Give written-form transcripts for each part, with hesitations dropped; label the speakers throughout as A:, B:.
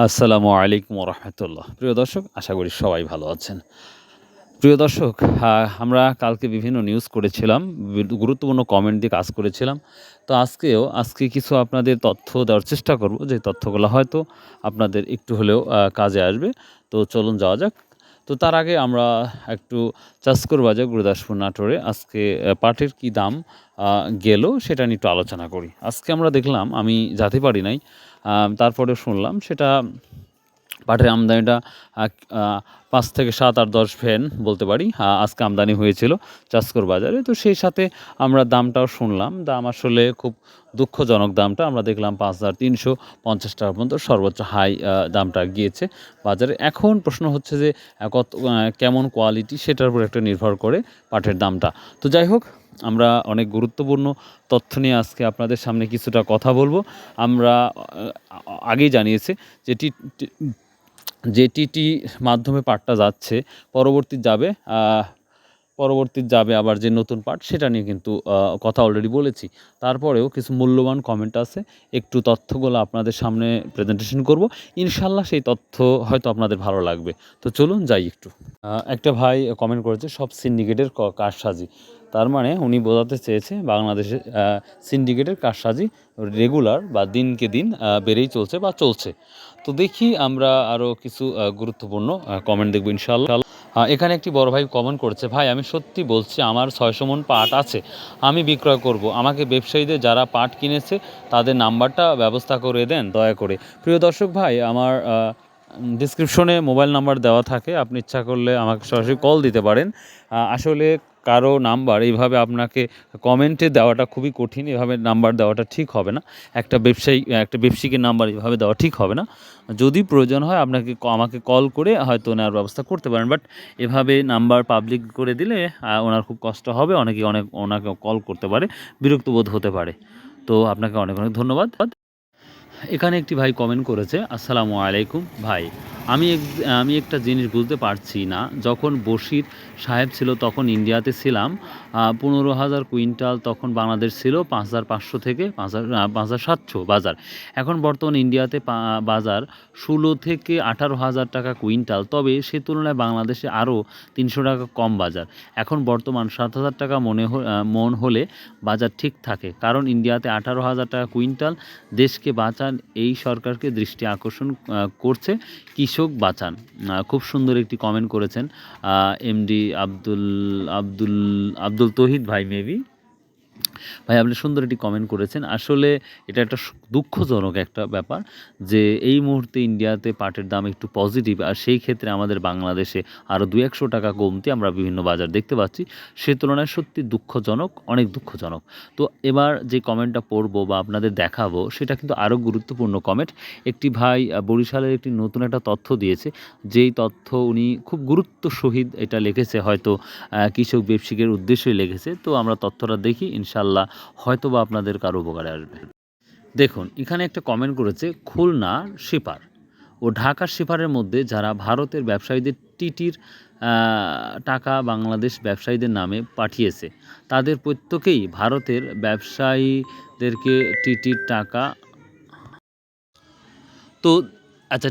A: আসসালামু আলাইকুম রহমতুল্লাহ। প্রিয় দর্শক, আশা করি সবাই ভালো আছেন। প্রিয় দর্শক, আমরা কালকে বিভিন্ন নিউজ করেছিলাম, গুরুত্বপূর্ণ কমেন্ট দিয়ে কাজ করেছিলাম। তো আজকে কিছু আপনাদের তথ্য দেওয়ার চেষ্টা করব, যে তথ্যগুলো হয়তো আপনাদের একটু হলেও কাজে আসবে। তো চলুন যাওয়া যাক। তো তার আগে আমরা একটু চাষকর বাজার গুরুদাসপুর নাটোরে আজকে পাটের কী দাম গেল সেটা নিয়ে একটু আলোচনা করি। আজকে আমরা দেখলাম, আমি যেতে পারি নাই, তারপরে শুনলাম সেটা পাটের আমদানিটা আক আ ৫ থেকে ৭ আর ১০ ভ্যান বলতে পারি আজকে আমদানি হয়েছিল চাষকর বাজারে। তো সেই সাথে আমরা দামটাও শুনলাম। দাম আসলে খুব দুঃখজনক দামটা। আমরা দেখলাম ৫,৩৫০ টাকা পর্যন্ত সর্বোচ্চ হাই দামটা গিয়েছে বাজারে। এখন প্রশ্ন হচ্ছে যে কেমন কোয়ালিটি সেটার উপর একটা নির্ভর করে পাটের দামটা। তো যাই হোক, আমরা অনেক গুরুত্বপূর্ণ তথ্য নিয়ে আজকে আপনাদের সামনে কিছুটা কথা বলবো। আমরা আগেই জানিয়েছি যে টিটি মাধ্যমে পাটটা যাচ্ছে, পরবর্তী যাবে আবার যে নতুন পাট, সেটা নিয়ে কিন্তু কথা অলরেডি বলেছি। তারপরেও কিছু মূল্যবান কমেন্ট আছে, একটু তথ্যগুলো আপনাদের সামনে প্রেজেন্টেশন করব। ইনশাল্লাহ সেই তথ্য হয়তো আপনাদের ভালো লাগবে। তো চলুন যাই একটু। একটা ভাই কমেন্ট করেছে, সব সিন্ডিকেটের কারসাজি। তার মানে উনি বোঝাতে চেয়েছে বাংলাদেশে সিন্ডিকেটের কারসাজি রেগুলার বা দিনকে দিন বেড়েই চলছে বা চলছে। তো দেখি আমরা আরও কিছু গুরুত্বপূর্ণ কমেন্ট দেখব ইনশাআল্লাহ। এখানে একটি বড় ভাই কমেন্ট করেছে, ভাই আমি সত্যি বলছি আমার ৬০০ মণ পাট আছে, আমি বিক্রয় করব, আমাকে ব্যবসায়ীদের যারা পাট কিনেছে তাদের নাম্বারটা ব্যবস্থা করে দেন দয়া করে। প্রিয় দর্শক ভাই, আমার ডিসক্রিপশনে মোবাইল নাম্বার দেওয়া থাকে, আপনি ইচ্ছা করলে আমাকে সরাসরি কল দিতে পারেন। আসলে কারো নাম্বার এইভাবে আপনাকে কমেন্টে দেওয়াটা খুবই কঠিন, এভাবে নাম্বার দেওয়াটা ঠিক হবে না। একটা ব্যবসায়িকের নাম্বার এভাবে দেওয়া ঠিক হবে না। যদি প্রয়োজন হয় আমাকে কল করে হয়তো নেওয়ার ব্যবস্থা করতে পারেন, বাট এভাবে নাম্বার পাবলিক করে দিলে ওনার খুব কষ্ট হবে, ওনাকে কল করতে পারে, বিরক্ত বোধ হতে পারে। তো আপনাকে অনেক অনেক ধন্যবাদ। এখানে একটি ভাই কমেন্ট করেছে, আসসালামু আলাইকুম ভাই, আমি একটা জিনিস বুঝতে পারছি না, যখন বশির সাহেব ছিল তখন ইন্ডিয়াতে ছিলাম ১৫,০০০ কুইন্টাল, তখন বাংলাদেশ ছিল ৫,৫০০ থেকে ৫,৭০০ বাজার। এখন বর্তমান ইন্ডিয়াতে বাজার ১৬ থেকে ১৮,০০০ টাকা কুইন্টাল, তবে সে তুলনায় বাংলাদেশে আরও ৩০০ টাকা কম বাজার। এখন বর্তমান ৭,০০০ টাকা মন হলে বাজার ঠিক থাকে, কারণ ইন্ডিয়াতে ১৮,০০০ টাকা কুইন্টাল। দেশকে বাঁচান, এই সরকারকে দৃষ্টি আকর্ষণ করছে, কৃষক বাঁচান। খুব সুন্দর একটি কমেন্ট করেছেন এমডি আব্দুল তৌহিদ ভাই, মেবি ভাই আপনি সুন্দর একটি কমেন্ট করেছেন। আসলে এটা একটা দুঃখজনক একটা ব্যাপার যে এই মুহূর্তে ইন্ডিয়াতে পাটের দাম একটু পজিটিভ, আর সেই ক্ষেত্রে আমাদের বাংলাদেশে আরও ২-১০০ টাকা কমতি আমরা বিভিন্ন বাজার দেখতে পাচ্ছি। সে তুলনায় সত্যি দুঃখজনক, অনেক দুঃখজনক। তো এবার যে কমেন্টটা পড়বো বা আপনাদের দেখাবো সেটা কিন্তু আরও গুরুত্বপূর্ণ কমেন্ট। একটি ভাই বরিশালের একটি নতুন একটা তথ্য দিয়েছে, যেই তথ্য উনি খুব গুরুত্ব সহিত এটা লিখেছে, হয়তো কৃষক ব্যবসায়ীদের উদ্দেশ্যই লিখেছে। তো আমরা তথ্যটা দেখি, ইনশাল্লাহ হয়তো বা আপনাদের কারো উপকারে আসবে। দেখুন, এখানে একটা কমেন্ট করেছে, খুলনা শিপার ও ঢাকার শিপারের মধ্যে যারা ভারতের ব্যবসায়ীদের টিটির টাকা বাংলাদেশ ব্যবসায়ীদের নামে পাঠিয়েছে, তাদের প্রত্যেকেই ভারতের ব্যবসায়ীদেরকে টিটির টাকা তো আচ্ছা,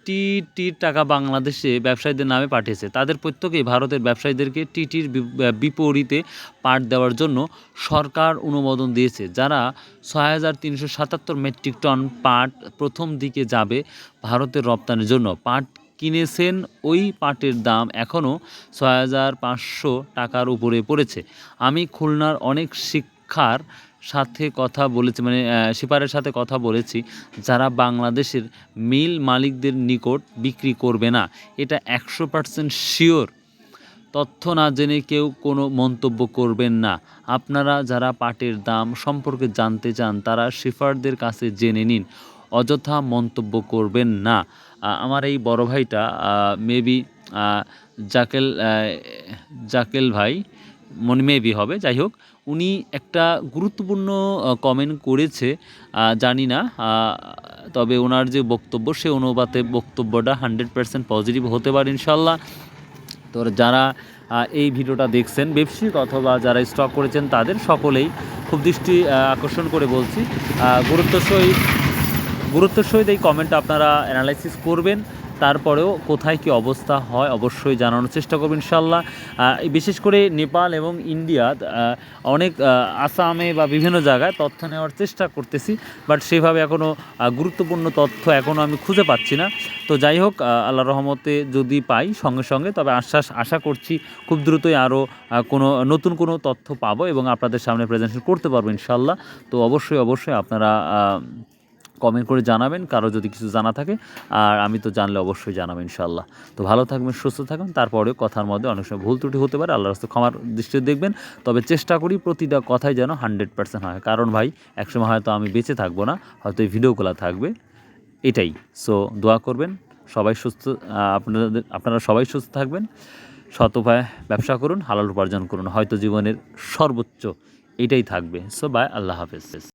A: টিটির টাকা বাংলাদেশে ব্যবসায়ীদের নামে পাঠিয়েছে, তাদের প্রত্যেকেই ভারতের ব্যবসায়ীদেরকে টিটির বিপরীতে পাট দেওয়ার জন্য সরকার অনুমোদন দিয়েছে। যারা ৬,৩৭৭ মেট্রিক টন পাট প্রথম দিকে যাবে ভারতের রপ্তানির জন্য পাট কিনেছেন, ওই পাটের দাম এখনও ৬,৫০০ টাকার উপরে পড়েছে। আমি খুলনার অনেক শিক্ষার সাথে কথা বলেছি, শিপারের সাথে কথা বলেছি, যারা বাংলাদেশের মিল মালিকদের নিকট বিক্রি করবে না, এটা ১০০% শিওর। তথ্য না জেনে কেউ কোনো মন্তব্য করবেন না। আপনারা যারা পাটের দাম সম্পর্কে জানতে চান তারা শিপারদের কাছে জেনে নিন, অযথা মন্তব্য করবেন না। আমার এই বড় ভাইটা মেবি জাকেল ভাই মেবি হবে, যাই হোক, উনি একটা গুরুত্বপূর্ণ কমেন্ট করেছে, জানি না, তবে ওনার যে বক্তব্য সে অনুপাতে বক্তব্যটা 100% পজিটিভ হতে পারে ইনশাল্লাহ। তো যারা এই ভিডিওটা দেখছেন ব্যবসায়িক অথবা যারা স্টক করেছেন তাদের সকলেই খুব দৃষ্টি আকর্ষণ করে বলছি, গুরুত্বের সহিত এই কমেন্টটা আপনারা অ্যানালাইসিস করবেন। তারপরেও কোথায় কী অবস্থা হয় অবশ্যই জানানোর চেষ্টা করবেন ইনশাআল্লাহ। বিশেষ করে নেপাল এবং ইন্ডিয়া অনেক আসামে বা বিভিন্ন জায়গায় তথ্য নেওয়ার চেষ্টা করতেছি, বাট সেভাবে এখনও গুরুত্বপূর্ণ তথ্য এখনও আমি খুঁজে পাচ্ছি না। তো যাই হোক, আল্লাহর রহমতে যদি পাই সঙ্গে সঙ্গে, তবে আশা করছি খুব দ্রুতই আরও নতুন কোনো তথ্য পাবো এবং আপনাদের সামনে প্রেজেন্টেশন করতে পারবো ইনশাআল্লাহ। তো অবশ্যই আপনারা কমেন্ট করে জানাবেন কারো যদি কিছু জানা থাকে, আর আমি তো জানলে অবশ্যই জানাবো ইনশাআল্লাহ। তো ভালো থাকবেন, সুস্থ থাকবেন। তারপরেও কথার মধ্যে অনেক সময় ভুল ত্রুটি হতে পারে, আল্লাহর রাস্তায় ক্ষমার দৃষ্টিতে দেখবেন। তবে চেষ্টা করি প্রতিটা কথাই যেন 100% হয়, কারণ ভাই একসময় হয়তো আমি বেঁচে থাকবো না, হয়তো এই ভিডিওগুলো থাকবে, এটাই। সো দোয়া করবেন সবাই সুস্থ, আপনারা সবাই সুস্থ থাকবেন, সৎ উপায়ে ব্যবসা করুন, হালাল উপার্জন করুন, হয়তো জীবনের সর্বোচ্চ এটাই থাকবে। সো বাই, আল্লাহ হাফেজ।